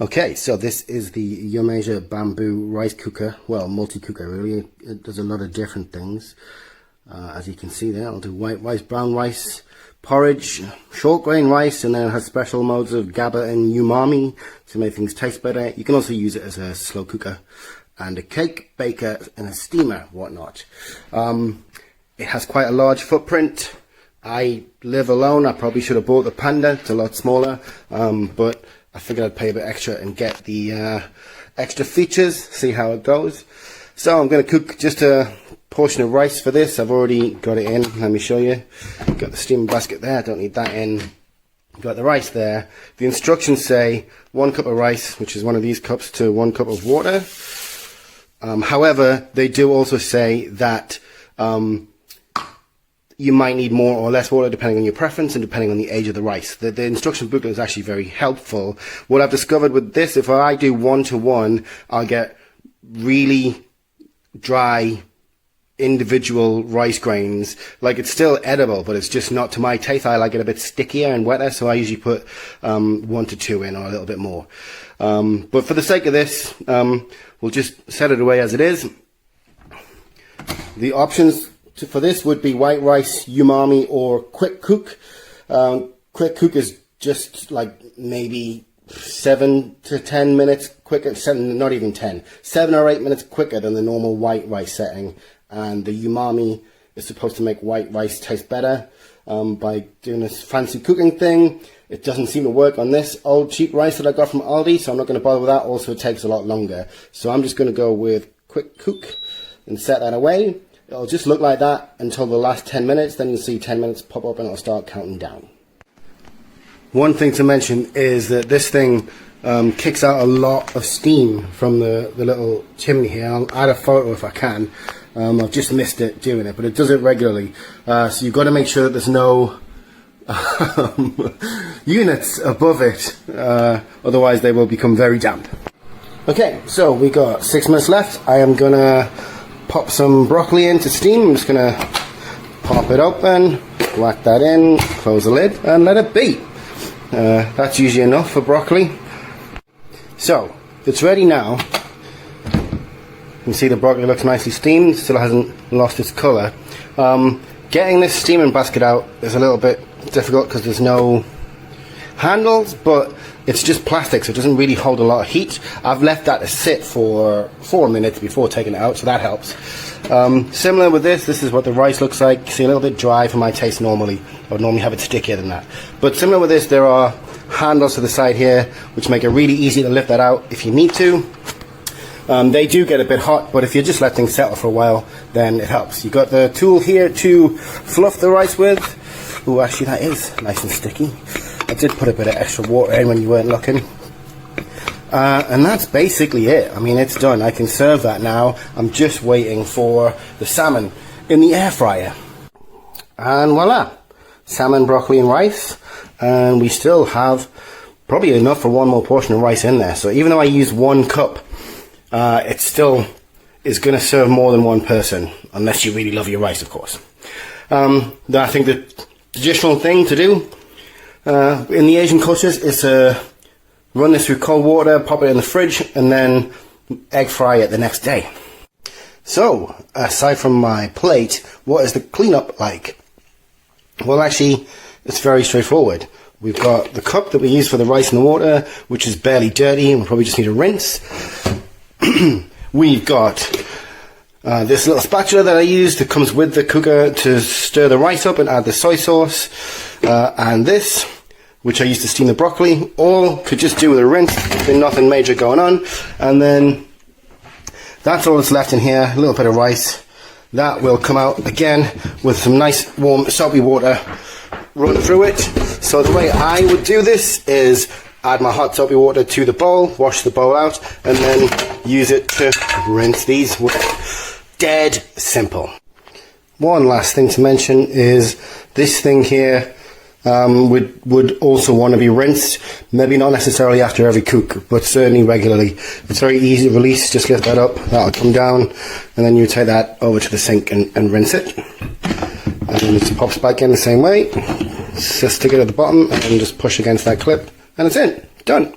Okay, so this is the Yomeja bamboo rice cooker, well, multi-cooker really. It does a lot of different things. As you can see there, I'll do white rice, brown rice, porridge, short grain rice, and then it has special modes of GABA and umami to make things taste better. You can also use it as a slow cooker and a cake baker and a steamer, whatnot. It has quite a large footprint. I live alone. I probably should have bought the Panda. It's a lot smaller, but I figured I'd pay a bit extra and get the extra features, see how it goes. So I'm going to cook just a portion of rice for this. I've already got it in. Let me show you. Got the steaming basket there. Don't need that in. Got the rice there. The instructions say 1 cup of rice, which is one of these cups, to 1 cup of water. However, they do also say that you might need more or less water depending on your preference and depending on the age of the rice. The instruction booklet is actually very helpful. What I've discovered with this, if I do 1-to-1, I'll get really dry individual rice grains. Like, it's still edible, but it's just not to my taste. I like it a bit stickier and wetter, so I usually put 1 to 2 in, or a little bit more. But for the sake of this, we'll just set it away as it is. The options for this would be white rice, umami, or quick cook. Quick cook is just like maybe 7 to 10 minutes quicker, not even 10, 7 or 8 minutes quicker than the normal white rice setting. And the umami is supposed to make white rice taste better by doing this fancy cooking thing. It doesn't seem to work on this old cheap rice that I got from Aldi, so I'm not going to bother with that. Also, it takes a lot longer. So I'm just going to go with quick cook and set that away. It'll just look like that until the last 10 minutes, then you'll see 10 minutes pop up and it'll start counting down. One thing to mention is that this thing kicks out a lot of steam from the little chimney here. I'll add a photo if I can. I've just missed it doing it, but it does it regularly. So you've got to make sure that there's no units above it, otherwise they will become very damp. Okay, so we got 6 minutes left. I am going to pop some broccoli into steam. I'm just going to pop it open, whack that in, close the lid, and let it be. That's usually enough for broccoli. So, it's ready now. You can see the broccoli looks nicely steamed, still hasn't lost its colour. Getting this steaming basket out is a little bit difficult because there's no handles, but it's just plastic, so it doesn't really hold a lot of heat. I've left that to sit for 4 minutes before taking it out, so that helps. Similar with this is what the rice looks like. See, a little bit dry for my taste normally. I would normally have it stickier than that. But similar with this, there are handles to the side here, which make it really easy to lift that out if you need to. They do get a bit hot, but if you just let things settle for a while, then it helps. You've got the tool here to fluff the rice with. Oh, actually that is nice and sticky. I did put a bit of extra water in when you weren't looking. And that's basically it. I mean, it's done. I can serve that now. I'm just waiting for the salmon in the air fryer. And voila! Salmon, broccoli and rice. And we still have probably enough for one more portion of rice in there. So even though I use 1 cup, it still is going to serve more than one person. Unless you really love your rice, of course. I think the traditional thing to do in the Asian cultures is to run this through cold water, pop it in the fridge, and then egg fry it the next day. So, aside from my plate, what is the cleanup like? Well, actually, it's very straightforward. We've got the cup that we use for the rice and the water, which is barely dirty, and we'll probably just need a rinse. We've got this little spatula that I use that comes with the cooker to stir the rice up and add the soy sauce. And this, which I use to steam the broccoli, all could just do with a rinse. There's nothing major going on. And then that's all that's left in here, a little bit of rice. That will come out again with some nice warm soapy water run through it. So the way I would do this is add my hot soapy water to the bowl, wash the bowl out, and then use it to rinse these with. Dead simple. One last thing to mention is this thing here would also want to be rinsed, maybe not necessarily after every cook, but certainly regularly. It's very easy to release. Just lift that up, that'll come down, and then you take that over to the sink and rinse it. And then it just pops back in the same way. Just stick it at the bottom and just push against that clip, and it's in. Done.